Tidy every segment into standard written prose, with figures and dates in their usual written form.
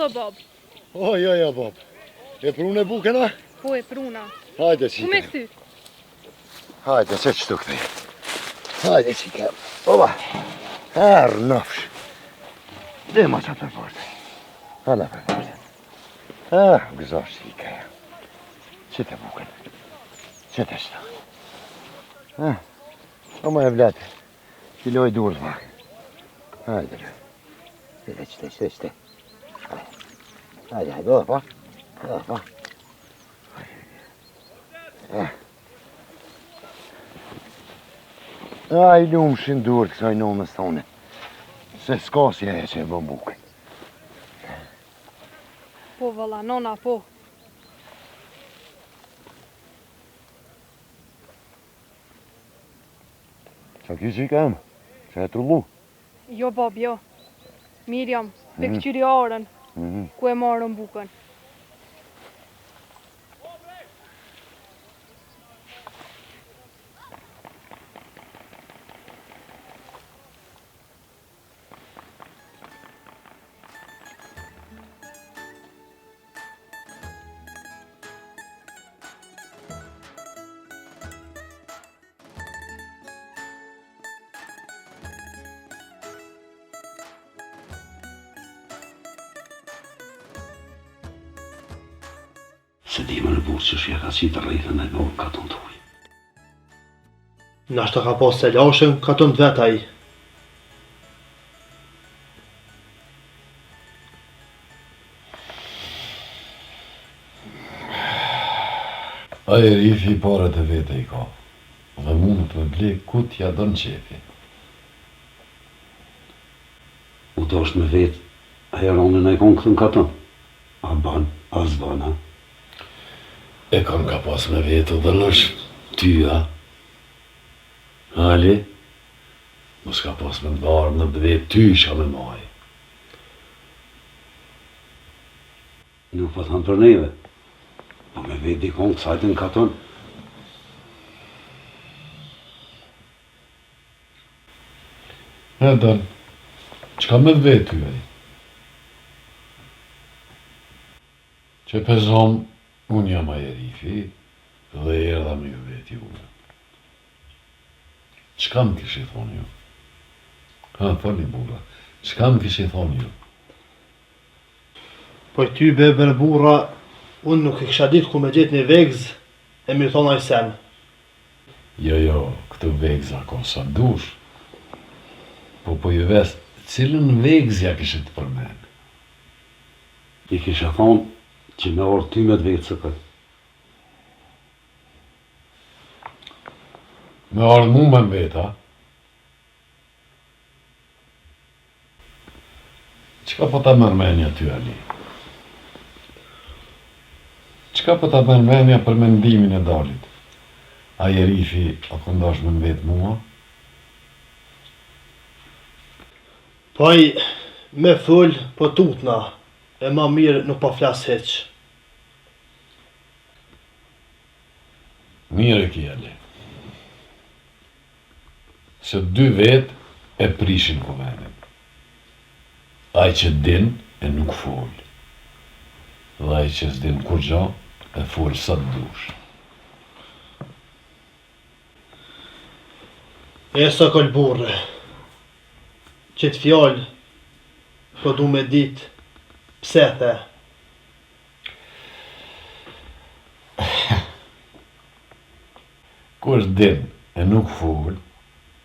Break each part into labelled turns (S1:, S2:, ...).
S1: do bab?
S2: Jo, bab. E prune bukena?
S1: Po e pruna.
S2: Hajde, qike.
S1: Ku me këty?
S2: Hajde, që qëtu këthi. Hajde, qike. Oba. Herë nëfsh. Dhe ma qatë për portë. Hala për portë. Gëzosh, qike. Qëtë buken. Qëtë shta. Oma e vlatë. Kiloj durë të makë. Hajde, qëte. Hajde, do pa. I lumshin durë të kësaj nomës tone. Se s'ka si e që e bën buke.
S1: Po, valla, nona, po.
S2: Qa ki që i kemë? Që e trullu?
S1: Jo, bab, jo. Mirjam, pe këqyri arën, ku e marën bukën.
S3: Se di më në burë që shja ka qitë rritën e nërë katon të uj.
S4: Nashta ka pas se lashën katon të vetë aji.
S5: Aje rifi i parët e vete i ka, dhe mund të me ble ku t'ja dënë qefi.
S3: U dosh me vetë, aja ronën e konë këtë në katon. A ban, a zban, ha?
S5: E kanë ka pas me vetë dhe lësh tyja. Ali, mos ka pas me ndarë në vetë ty isha me maj.
S3: Nuk po thanë për neve, po me vetë dikon të sajtë në katon.
S5: E dënë, qka me vetë ty e? Që pezon, unë jam ajerifi dhe erdha me ju veti unë. Qka më kishë i thonë ju? Fali burra, qka më kishë i thonë ju?
S4: Po ty beber burra, unë nuk e kisha ditë ku me gjetë një vegz e mi thonë aj sen.
S5: Jo, këtë vegza konë sa dush. Po ju vesë, cilën vegzja kishë të përmenë?
S3: I kisha thonë që me orë ty me të vetë së këtë.
S5: Me orë mu me mbeta? Qka po ta mërmenja ty, Ali? Qka po ta mërmenja për mendimin e dalit? A jerifi a këndash me mbet mua?
S4: Paj, me full, po tutna, e ma mirë nuk pa flasë heq.
S5: Mire ki, Ali. Se dy vetë e prishin kuvenin. Aj që din e nuk fol. Dhe aj që s'din kur gjo e fol sa të dush.
S4: E sa kol burre, që të fjallë, po du me ditë, pse the?
S5: Kur din e nuk fol,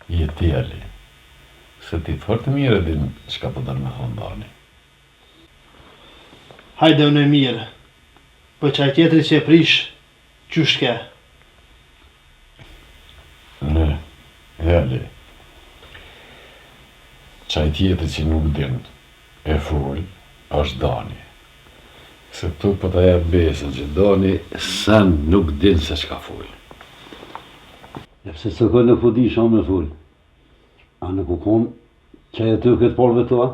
S5: je ti, Ali. Se ti fort mirë din çka po dërë me hondani.
S4: Hajde unë e mirë, po qaj tjetëri që e prish, qysh ke?
S5: Ali. Qaj tjetëri që nuk din e fol, është Dani. Se tu po ta jep besën që Dani sen nuk din se çka fol.
S3: E pse së këllë në fudi shon me full. A në kukon që e të këtë porve të a?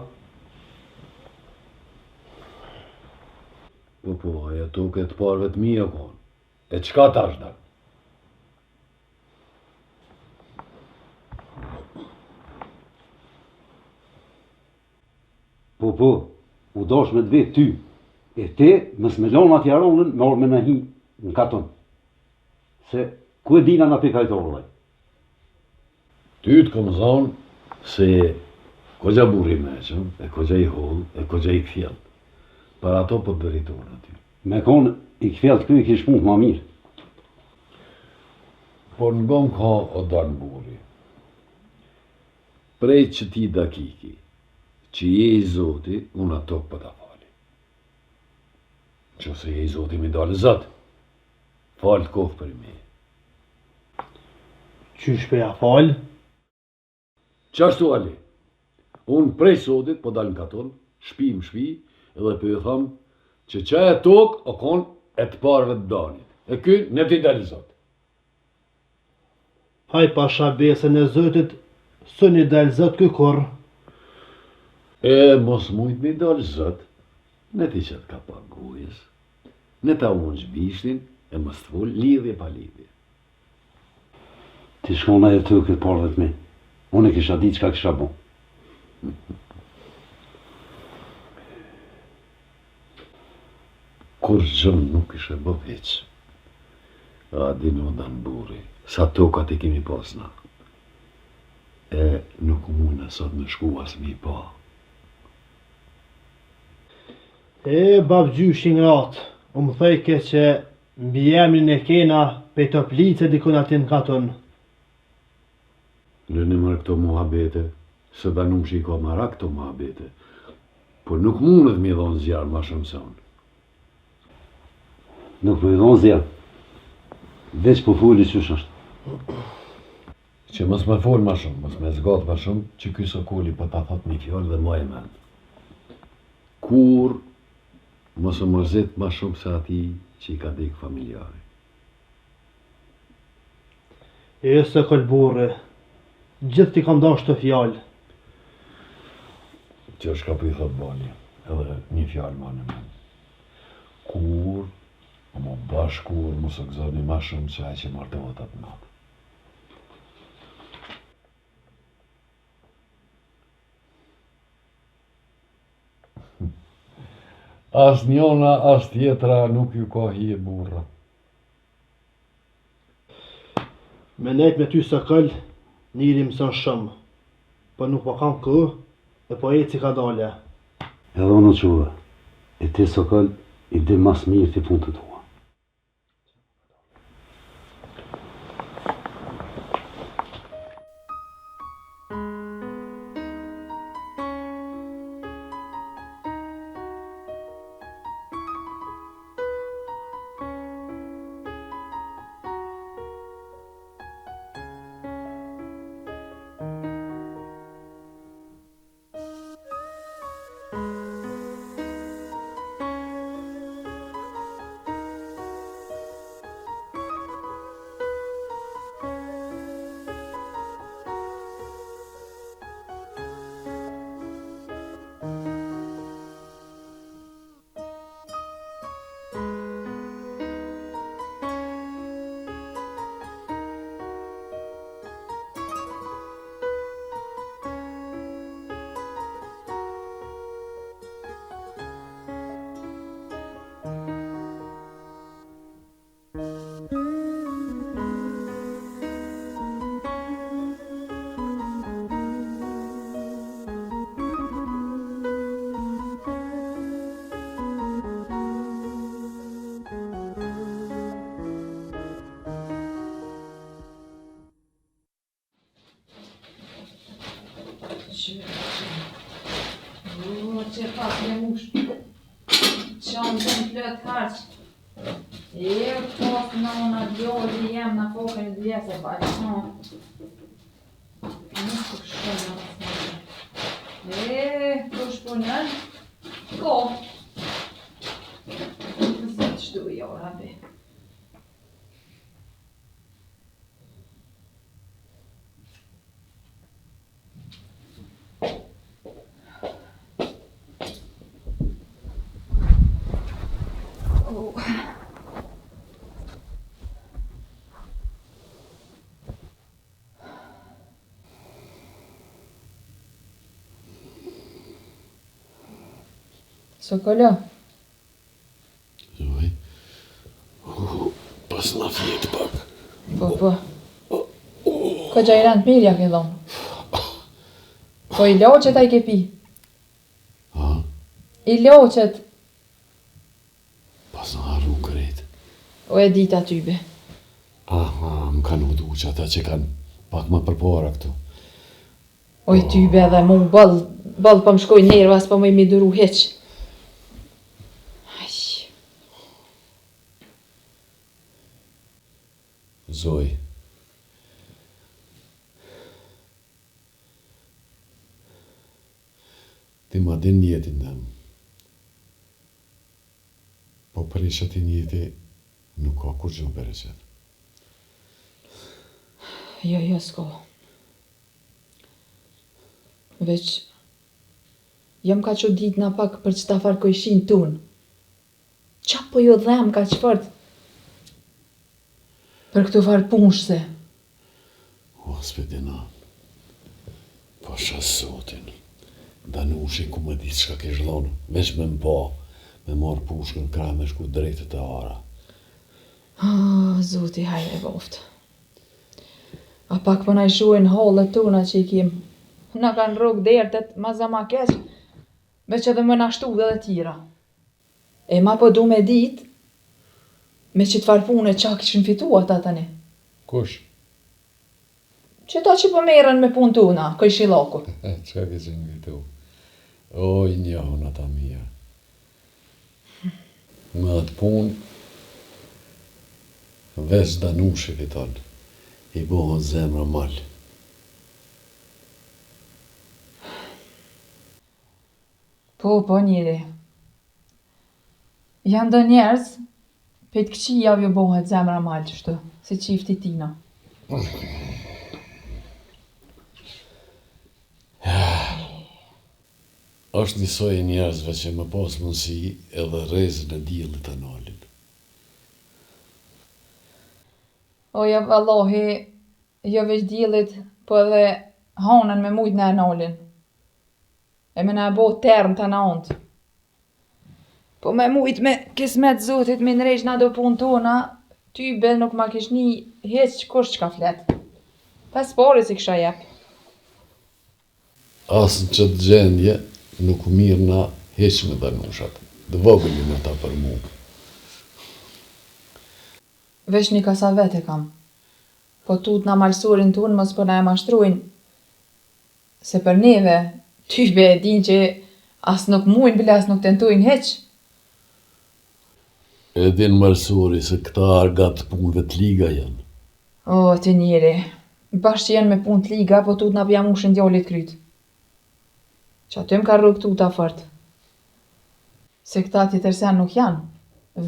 S5: Po, aja tu këtë porve të mija kon. E qka ta është da?
S3: Po, u dash me të vetë ty. E te, mës me lona t'ja ronën, me orë me në hi në katon. Se, ku e dina në pikajtorë, dhe?
S5: Ty të kom thonë se kogja burri meqëm, e kogja i hollë, e kogja i këfjell. Për ato për dëritorë aty.
S3: Me konë i këfjell të këj kish punë ma mirë.
S5: Por në gomë ka o dalë burri. Prej që ti dakiki, që je i Zoti, unë ato për ta fali. Që se je i Zoti mi dalë Zot, falë kohë për me.
S4: Qysh për ja falë?
S5: Qashtu Ali, unë prej Zotit po dalë në katon, shpi më shpi, edhe për ju thamë që qaj e tokë o konë e të parëve të danit. E ky në ti dalë Zot.
S4: Haj pasha besën e Zotit, së një dalë Zot këkorë.
S5: E mos mujt mi dalë Zot, në ti që të ka pagujës, në ta unë zbishtin, e mos të full lidhje pa lidhje.
S3: Ti shkona e të këtë parëve të me. Unë e kisha ditë qka kisha bo.
S5: Kur gjëmë nuk ishe bë veç. A dinu dan buri, sa tokat i kemi pasna. E nuk mune sot me shku as mi pa.
S4: E babgjyshin ratë, më thejke që mbi emrin e kena pe të plice dikun atin katon.
S5: Në në mërë këto muhabete, se da nuk shi ka mara këto muhabete, por nuk mundet mi dhonë zjarë ma shumë se unë.
S3: Nuk me dhonë zjarë. Veç po fulli qësh është.
S5: Që mos me folë ma shumë, mos me zgatë ma shumë, që ky Sokoli po ta thot një fjallë dhe ma e men. Kur mos e mërzit ma shumë se ati që i ka dikë familjari.
S4: E se këllburre, gjithë ti kam dash të fjallë.
S5: Që është ka për i thot bani, edhe një fjallë ma në men. Kur, më bashkur, mos e gëzoni ma shumë që ai që martohet atë natë. As njona, as tjetra nuk ju ka hije burra.
S4: Me nejt me ty së këll, njëri mësën shumë, për nuk po kam kë, e po e si ka dale.
S3: Edhe unë quve. E ti Sokol, i di mas mirë ti punë të tua.
S6: Që pak një mush qanë të në plët harq. E pas në në gjori jem në kokën e djese bari qanë. Nuk të kështonë në mësë. Të shponën, ko. Të se të shtu i ora be. Sokolo,
S5: Zoj. Pas na fjetë pak.
S6: po. Ko gjaj rënd mirja ke dhomë. Po i loqet a i ke pi.
S5: Ha?
S6: I loqet,
S5: Pas na arru kret.
S6: o e dita tybe.
S5: Aha, më kanë udu që ata që kanë pak më përpara këtu.
S6: O i tybe edhe mu ball po më shkoj nervas, po më i mi duru heq. Aj,
S5: Zoj. Ti ma din njetin dem. Po prisha ti njeti nuk ka kur gjë bereqet.
S6: jo, s'ko. Veç, jam ka që dit na pak për që ta farë kojshin tun. Qa po jo dhem ka që fort? Për këtu farë punshse.
S5: O, s'pedina. Po shasotin. Danushi ku më ditë çka ke zhlonë. Veç me m'pa. Me marë pushkën krah me shku drejtë të ara.
S6: Zoti hajre boft. A pak po na i shuajnë hallet tona që i kim. Na kanë rrugë dertet, ma za ma keq, veç edhe më nashtu dhe tjera. E ma po du me dit, me që të farë pune qa kishin fitu ata tani.
S5: Kush?
S6: Që ta që po merren me punë tuna, këj shillaku.
S5: Çka ke qenë vitu? O, i njohën ata mija. Me atë punë, veç Danushi fiton, i bohën zemra mal.
S6: Po njeri. Janë do njerëz, pe të këqijave jo bohet zemra mal qështu, si qifti tina.
S5: Është njësoj e njerëzve që më pas mundësi edhe rrezën e diellit të nalin.
S6: O ja vallohi, jo veç diellit, po edhe hanën me mujt në nalin. E me na bo term të naont. Po me mujt me kismet zotit me nrejsh na do pun tona, ty bel nuk ma kish ni heq kush qka flet. Pas pari si kisha jep.
S5: Asë në qëtë gjendje, nuk mirë na heq me Danushat. Dë vogëllin ata për mu.
S6: Vesh një kasa vete kam. Po tut na malsurin tun, mos po na e mashtrujnë. Se për neve, ty be e din që as nuk mujnë bile as nuk tentojnë heq.
S5: E din malsuri se këta argat punëve të liga janë.
S6: O, ti njeri, bashkë që janë me punë të liga, po tut na pja mushin djallit kryt. Që aty më ka rrug tuta fort. Se këta tjetër sen nuk janë.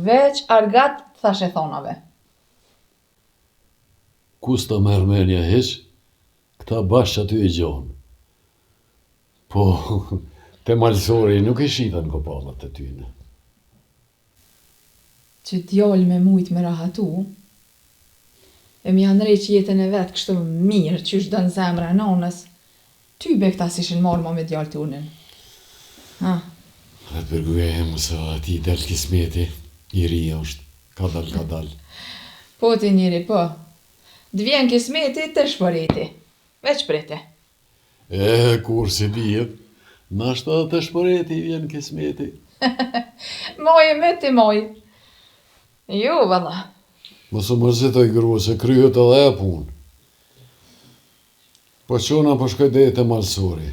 S6: Veç argat thash e thonave.
S5: Kus të merë menja heq, këta bashkë aty e gjonë. Po, te malsori nuk i shitën kopallat e tyne.
S6: Që djall me mujt me rahatu, e mi janë rejq jetën e vetë kështu mirë, që është dënë zemra e nonës, ty be këta si shin marrë ma me djallë tunin. Ha,
S5: E përgujem se ati del kismeti, i ri është, ka dal.
S6: po ti njeri, po. D'vjen kismeti të shpëriti, veç priti.
S5: E, kur si dihet, nashta të shpëreti vjen kismeti.
S6: Moj e me ti moj. Jo, valla.
S5: Mos u mërzitoj grua se kryet edhe e punë. Po qona po shkoj deri te malsori.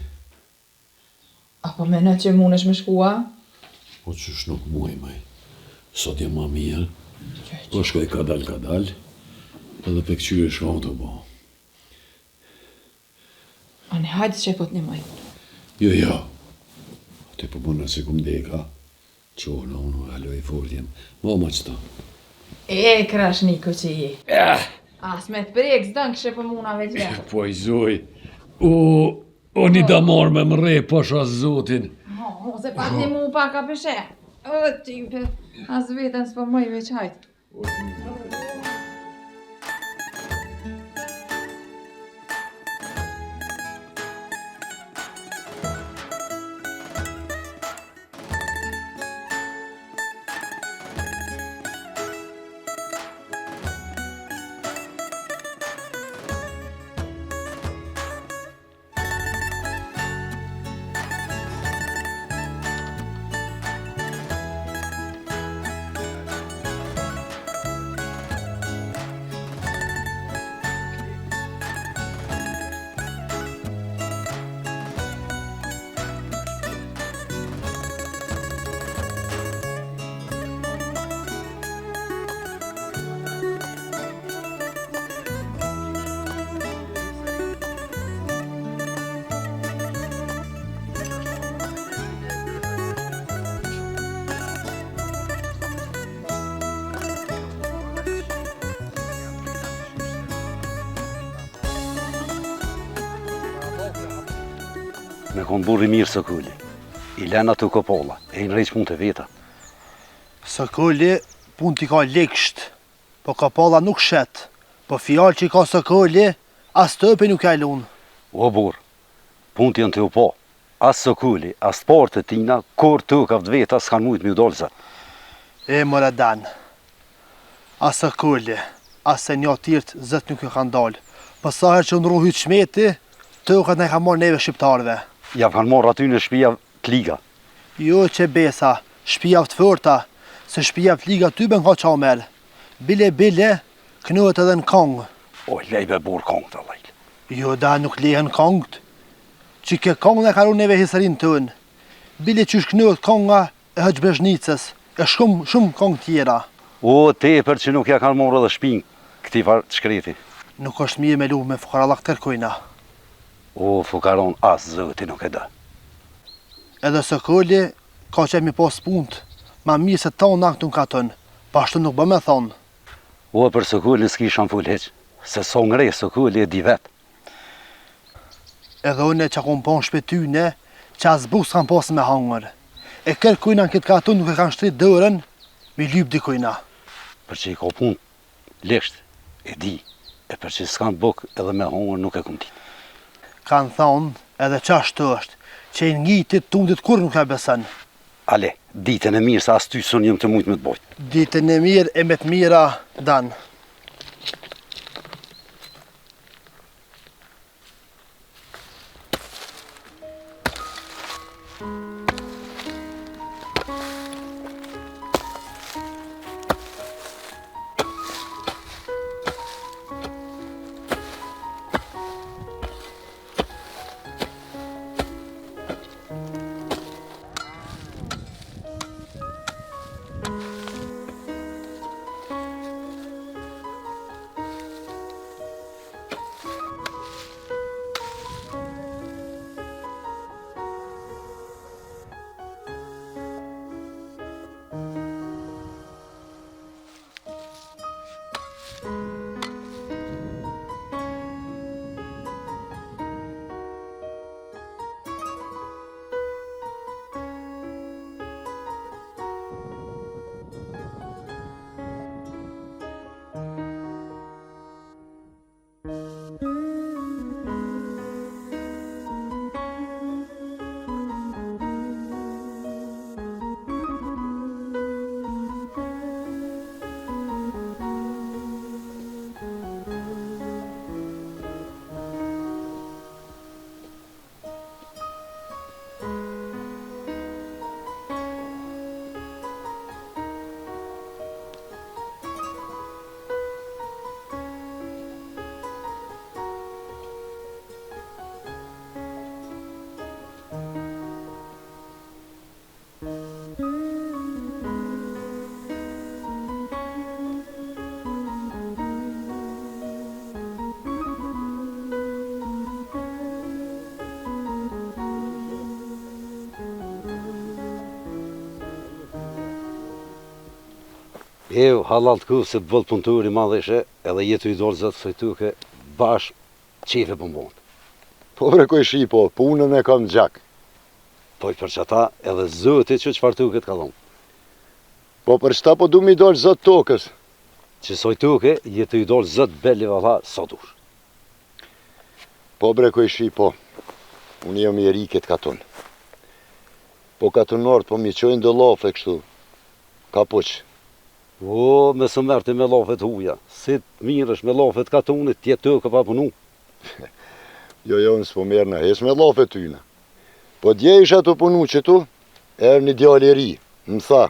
S6: Apo mene që munesh me shkua?
S5: Po qysh nuk muaj maj. Sot jam ma mirë. Po shkoj kadal, edhe pe këqyre shkon të bo.
S6: Ane hajtë që e po t'nimoj.
S5: Jo. Ate po bëna si kum deka. Qona unë haloj fort jem. Ma qëta.
S6: E, krash Niko që je. As me t'prek, s'dën kështë për muna veç vetë.
S5: Po i zoj. O një damar me mre, pasha zotin.
S6: Se pak një mu pak a pëshe. O, type, as vetën s'po mëj veç hajtë.
S3: Me konë burri mirë Sokulli. I len ato kopolla, e i nrejq punë të veta.
S4: Sokulli, punë t'i ka leksht, po kapolla nuk shet. Po fjallë që i ka Sokulli, as tëpe nuk e lunë.
S3: O burë, punë t'jën të u po. As Sokulli, as partë të tina, kur të ka të veta s'kan mujtë mi u dolë zët.
S4: E mëra dan. As Sokulli, as se një t'irt zët nuk e kanë dalë. Po sa herë që ndru hytë shmeti, tëkat ne ka marrë neve shqiptarve.
S3: Ja kanë marrë aty në shpia të liga.
S4: Jo që besa, shpia të fërta, se shpia të liga ty ben ka qamer. Bile, kënohet edhe në kongë.
S3: O, lejbe burë kongë të lejlë.
S4: Jo da nuk lehen kongët. Që ke kongë në karu neve hisërin tënë. Bile që shkënohet konga e Hëgjbezhnicës, e shumë kongë tjera.
S3: O, tepër që nuk ja kanë marrë edhe shpinë këti farë të shkreti.
S4: Nuk është mirë me lu me fukarallak tërkojna.
S3: O, fukaron as zëti nuk e da.
S4: Edhe Sokulli ka që mi pas punët, ma mirë se ta unë aktu në katën, pashtu nuk bë me thonë.
S3: O, për Sokullin s'ki shan full heq, se so ngrej Sokulli e di vetë.
S4: Edhe une që kom pon shpetyne, që as buk s'kan pas me hangër. E kërkujna në këtë katën nuk e kanë shtrit dërën, mi lyp dikujna.
S3: Për që i ka punë, lesht, e di, e për që s'kan buk edhe me hangër nuk e kumtit.
S4: Kanë thonë edhe qashtë është, që i ngitit tundit kur nuk e besën.
S3: Ale, ditën e mirë sa as ty son jëm të mujtë me të bojtë.
S4: Ditën e mirë e me të mira danë.
S3: Ew, halal të kufë se të bëllë punëturi madheshe, edhe jetu i dorë zëtë sojtuke, bashkë qefe pëmbonë.
S2: Po bre koj shi po, punën e kam gjak.
S3: Po i për që ata edhe zëti që qëfartuke të kalon.
S2: Po për shta po du mi dorë zët tokës.
S3: Që sojtuke, jetu i dorë zëtë belli valla sa dush.
S2: Po bre koj shi po, unë jam i riket katon. Po katonart po mi qojnë dë lafe kështu, ka poq.
S3: O, me së mërti me lafet huja, si të mirësh me lafet katonit, tjetë të këpa punu.
S2: Jo, në s'po merë në hes me lafet tyna. Po dje isha të punu që tu, erë një djali ri, më tha,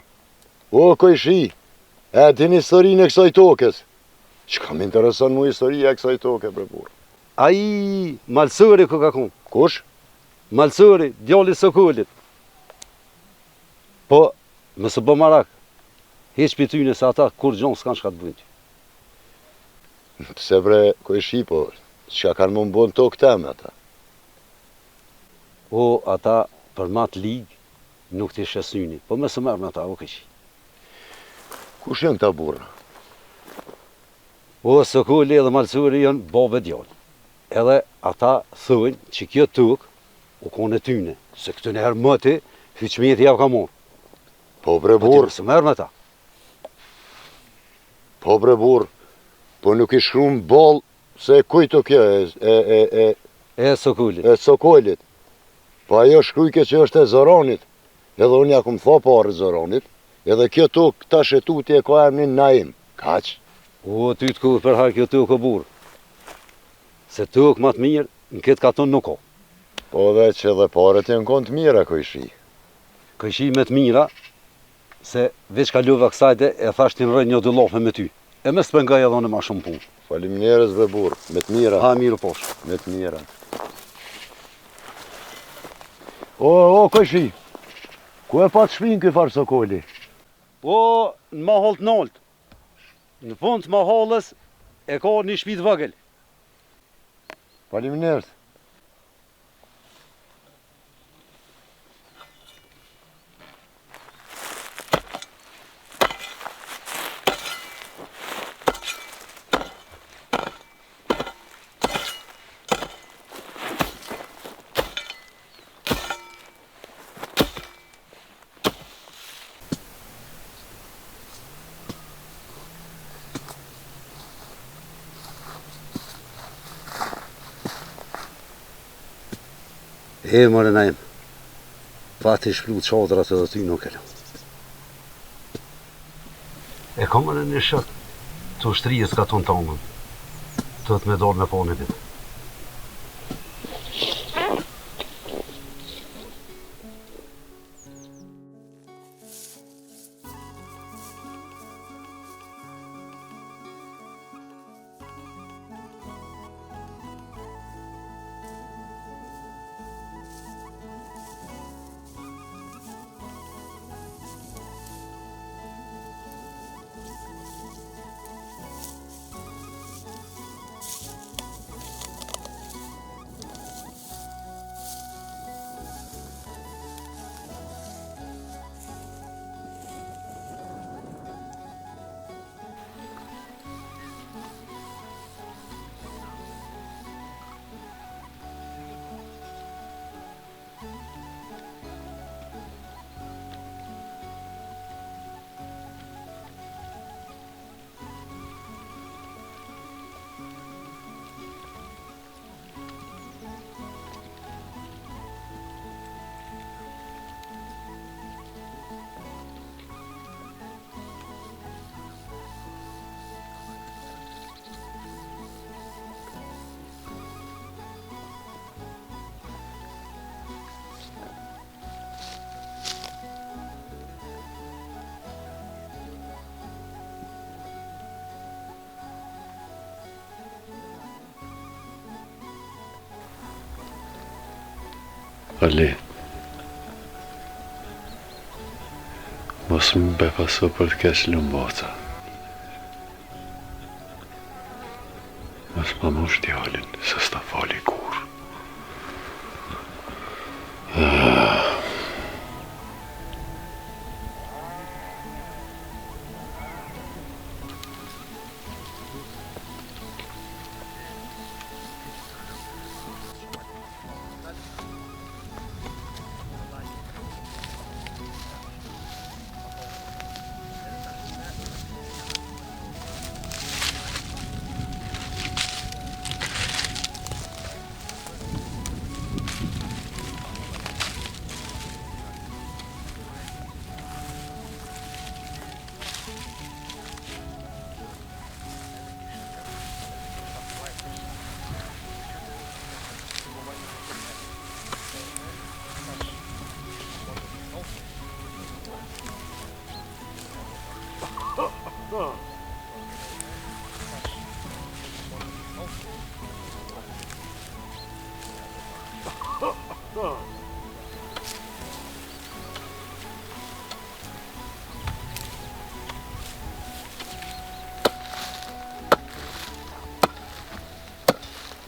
S2: o, koj shi, e din historinë e kësaj tokës. Që kam intereson mu historia e kësaj toke, bre burë.
S3: Ai, malsëri ku ka kun.
S2: Kush?
S3: Malsëri, djali Sokullit. Po, me së bë marak, heq për tyne se ata kur gjonë s'kan shka të bëjnë ty.
S2: Pse bre, koj shi po, që kanë më mbon tokë teme ata.
S3: O, ata për matë ligë nuk t'i shesyni, po me së mërë me ata, o këshi.
S2: Kush janë këta burra?
S3: O, Sokulli edhe malsëri janë bove djallë. Edhe ata thujnë që kjo tukë o kone tyne, se këtë në herë më ti, hyqmeti ja ka morë.
S2: Po bre
S3: Po ti
S2: burr,
S3: mësë merë me ta.
S2: po bre burr, po nuk i shkruan ball se kujto kjo
S3: E Sokullit.
S2: e Sokolit. Po ajo shkrujke që është e Zoranit, edhe unë ja kum tha parë Zoranit, edhe kjo tokë tash e tutje ka emrin Naim. Kaq?
S3: O, ty të ku për harë kjo tokë o burë. Se tokë më të mirë, në këtë katon nuk o.
S2: Po veç edhe paret janë konë të mira kojshi.
S3: Këshi me të mira, se veç ka luva kësajte e thash t'in rëj një dëllofe me ty. E me s'pëngaj edhe në ma shumë punë.
S2: Faleminderit be burr, me të mira.
S3: Ha mirë posh.
S2: Me të mira. O, kojshi, ku e pat shpinë këj farë Sokoli?
S3: O, në mahol të nalt. Në fund të maholës e ka një shtëpi të vogël.
S2: Faleminderit.
S3: E mërë Naim, pa të shplu të qadrat edhe ty nuk e lo. E ka mërë një shët të ushtrijës ka tonë tangën, të të me dorë me po në bitë.
S7: Ali, mos më befaso për të kesh lumbota. Mos më mosh djalin, se s'ta fali kur.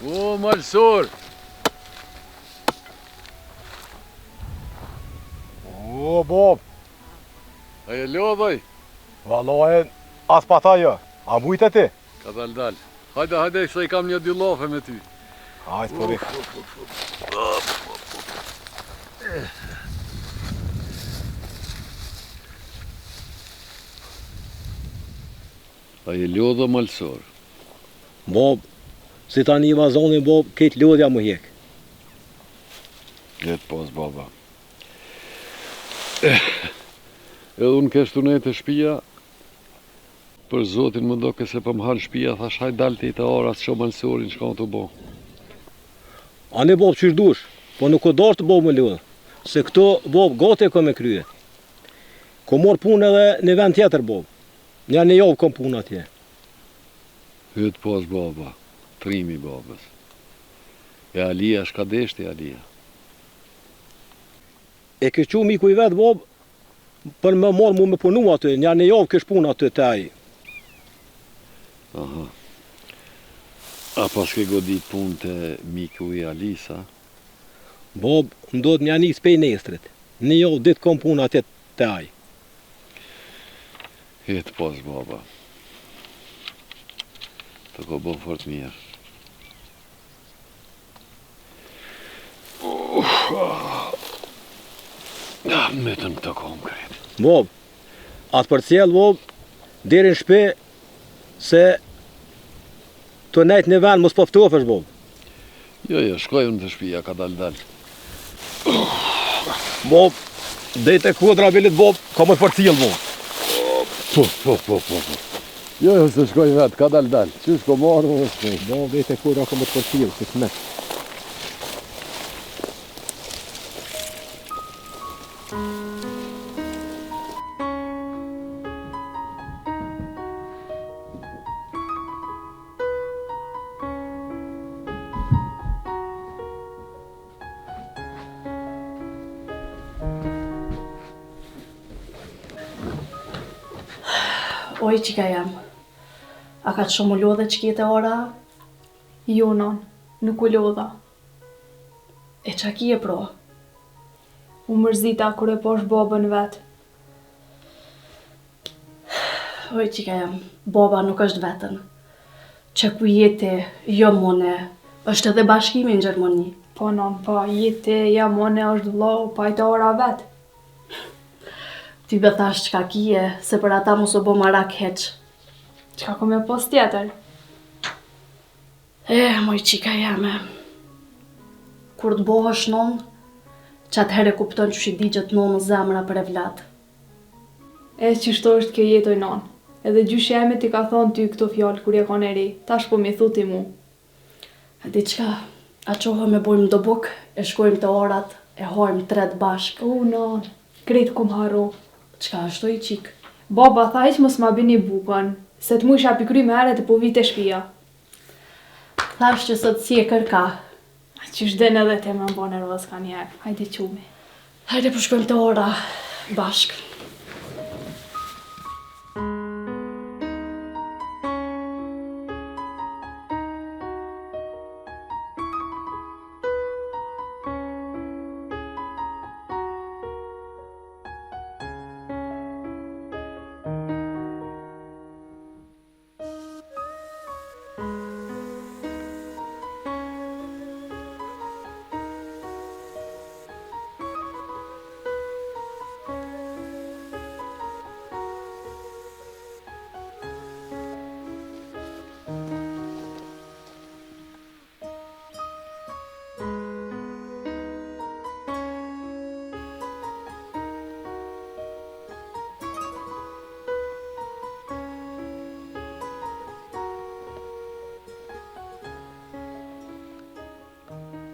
S5: O, malsor!
S8: O, Bob,
S5: A e lodhoj?
S8: vallahi, as pata jo. A mujt e ti?
S5: Ka dal. Hajde, se i kam një dy llofe me ty.
S8: Hajt, po
S7: A je lodha malsor?
S9: Bob, si tani i vazonin Bob, këtë lodhja më hjek.
S7: Letë pas baba. Edhe unë kështu ne të shpia, për zotin më doke se për më hanë shpia, thash haj dalë të ora së shumë malsorin që ka të bo.
S9: Ani Bob qysh dush, po nuk o dorë të Bob më lodhë, se këto Bob gati e ko me krye. Ko morë punë edhe në vend tjetër Bob, një javë kom punë atje.
S7: Hytë pas baba, trimi babës. E Alia, shka deshti Alia.
S9: E kështu miku i vetë Bob, për më morë mu me punu aty, një javë kësh punë aty të aji.
S7: Aha. A pas ke godit punë të miku i Alisa?
S9: Bob, ndodh një njës pej nestrit, një javë ditë kom punë aty të aji.
S7: Jetë pas baba. Të ko bo fort mirë. Metëm këto kom kretë.
S9: Bob, atë për cjellë Bob, deri në shpe, se të nejtë në vend mos poftofesh Bob.
S7: Jo, shkojmë të shpia, ka dal.
S9: Bob, dhejtë e kodra vilit Bob, ka më për cjellë Bob.
S7: Po. Jo, se shkojmë vetë, ka dal. Qysh ko marrë,
S9: Bob, dhejtë e kodra ka më për cjellë, se smet.
S10: Oj, qika jam. A ka të shumë u lodhe që kjetë ora?
S1: Jo, non, nuk u lodha.
S10: E qa kje pro?
S1: U mërzita kur e posh babën vetë.
S10: Oj, qika jam. Baba nuk është vetën. Që ku jeti, jo mone, është edhe bashkimi në Gjermoni.
S1: Po, non, po, jeti, ja mone është vlo, pa i të ora vetë.
S10: Ti be thash qka kje, se për ata mos o bo marak heq.
S1: Qka ko me pos tjetër?
S10: Moj qika jame. Kur të bohësh non, që atëhere kupton që shi digjet non në zemra për e vlad.
S1: Qështu është kjo jetoj non. Edhe gjyshemi ti ka thonë ty këto fjallë kur je kon e ri, tash po mi thuti mu.
S10: E di qka, a qohëm e bojmë do buk, e shkojmë të orat, e hojmë tret bashk.
S1: Non, kretë kum haru.
S10: Qka është i qik?
S1: Baba tha që mos ma bini bukën, se të mu isha pikry me ere të po vite shpia.
S10: Thash që sot si e kërka.
S1: Qysh den edhe te më mbo nervoz ka njerë, hajde qumi.
S10: Hajde po shkojmë të ora, bashk.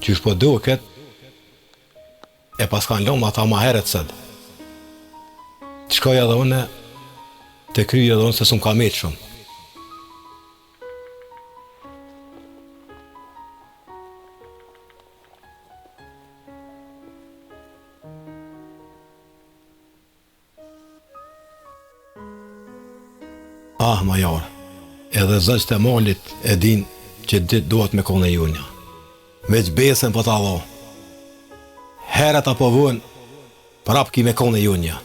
S11: Qysh po duket, e pas kanë lëmë ata ma heret sëllë. Të shkoj edhe une, të kryj edhe unë se s'unë ka metë shumë. Major, edhe zëgjt e molit e din që ditë duhet me kone junja. Me që besën për t'allo. Heret apo vën, prap ki me kone junja.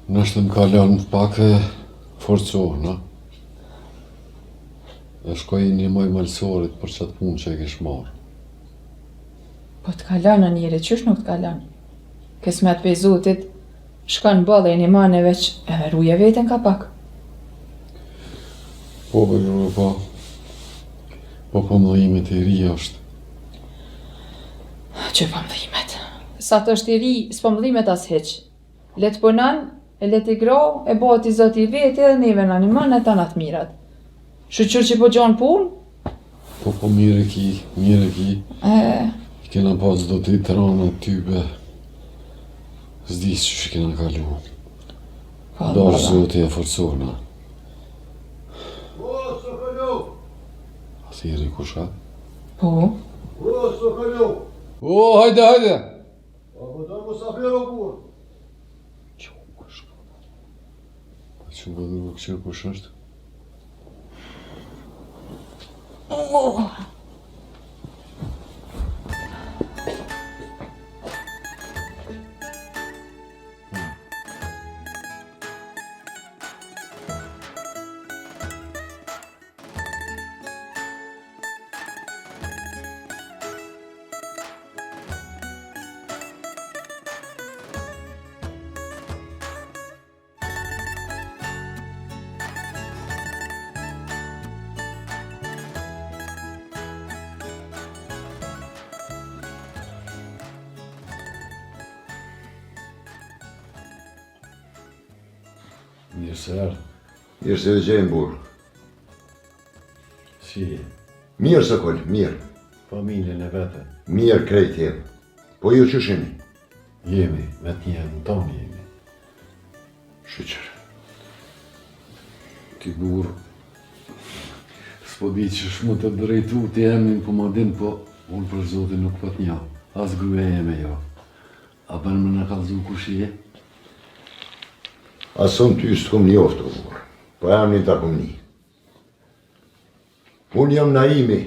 S7: Nështë më ka lënë pak e forcohë, na? E shkoj një moj malsorit për qatë punë që e kish marrë.
S6: Po të kalon njëri, qysh nuk të kalon? Kismet për Zotit, shkon bëllë e një mane veç ruje veten ka pak.
S7: Po, bëgru, po. Po, mëdhimet e ri është.
S6: Që mëdhimet? Sa të është i ri, s'po mëdhimet as heq. Let punon, e let i grau, e bëhet i Zoti i vetë edhe neve në animon e tanat mirat. Shqyr që po gjonë pun?
S7: Po, mirë e ki. I kena pas do të i të rana tybe. S'disë që që kena kalu. Darë Zoti e forcona.
S2: O, Sokollu!
S7: A thiri kusha?
S6: Po?
S2: O, Sokollu!
S7: O, hajde!
S2: O, po do musafiro kur?
S7: Që më dhurë këqyrë kush është? Mirë se ardhë.
S2: Mirë se gjenë burë.
S7: Si e?
S2: Mirë Sokol, mirë.
S7: Familjen e vete.
S2: Mirë krejt jemë. Po ju që shini?
S7: Jemi, me t'njerën tonë jemi.
S2: Shqyqër.
S7: Ti burë, s'po di që shmu të drejtu t'i emnin po ma din, po unë për Zotin nuk po t'nja. As gruja jeme jo. A bën me në kalzu kush je?
S2: Ason ty s'të kom njoftë, o burë. Po jam një ta kom një. Unë jam Naimi,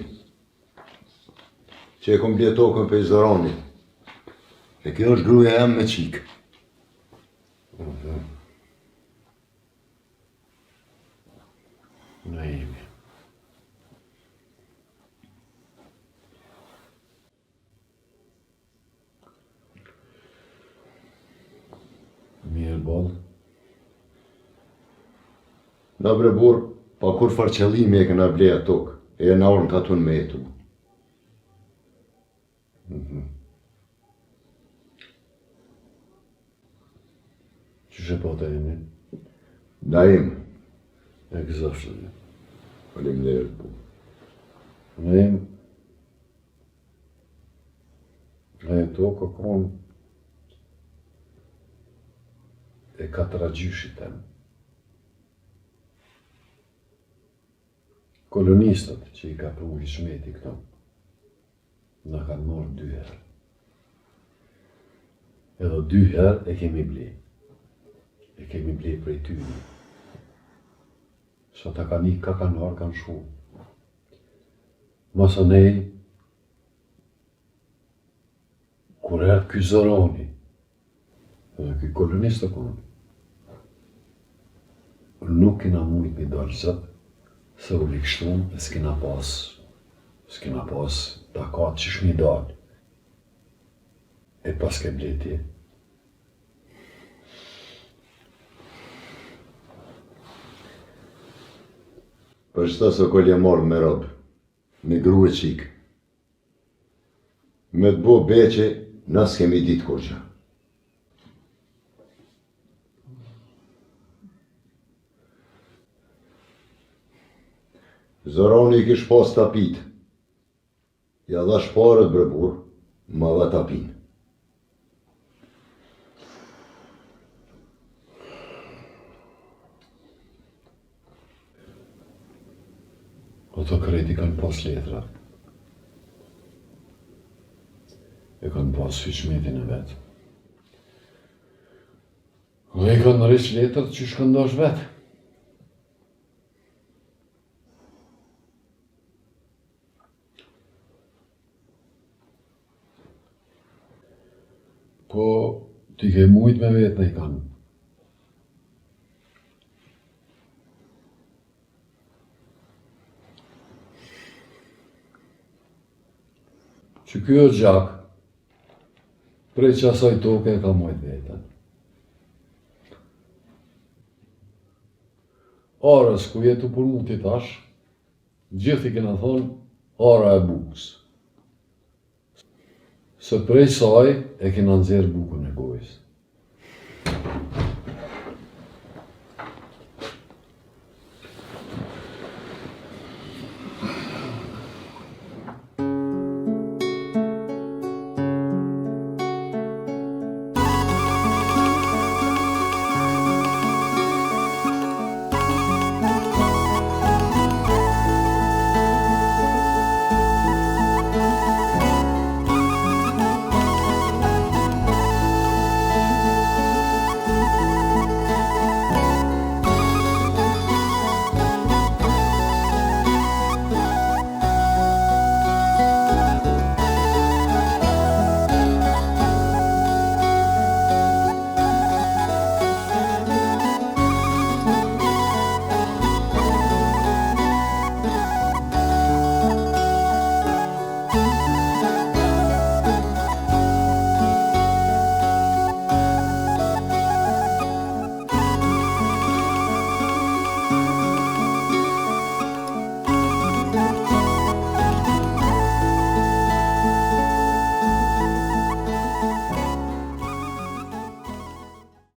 S2: që e kom bje tokën për i Zorani. E kjo është gruja jam me qikë.
S7: Naimi. Mirë bolë.
S2: Na bre burë, pa kur farqëllimi e këna bleja tokë, e na orën ka tun me jetu.
S7: Qyshe po të jemi?
S2: Naim.
S7: E këzashtë dhe.
S2: Faleminderit burë.
S7: Naim. E tokë konë e katëra gjyshit temë. Kolonistët që i ka pru i shmeti këto, na kanë morë 2 herë. Edhe 2 herë e kemi ble. E kemi ble prej tyri. Sa ta kanë i ka kanë orë kanë shu. Masa nej, kur erë ky Zorani, edhe ky kolonistë konë, nuk kena mujt me dalë zëtë, se u likështun e s'kena pas takat që shmi dalë. E pas ke bleti.
S2: Për shta Sokol e morë me robë, me gru e qikë. Me të bo beqe, na s'kemi ditë kur qa. Zorani i kish pas tapit. Ja dha shparët bre burë, ma dha tapin.
S7: Ato kreti kanë pas letra. E kanë pas fyqmetin e vetë.
S5: Po e ka në rish letër që shkëndosh vetë. Po, ti ke mujt me vetë në i kanë. Që kjo gjak, prej që asaj toke e ka mujt vetën. Arës ku jetu punu ti tash, gjithë i kena thonë ara e bukës. Se prej saj e kena nxerë bukën e gojë.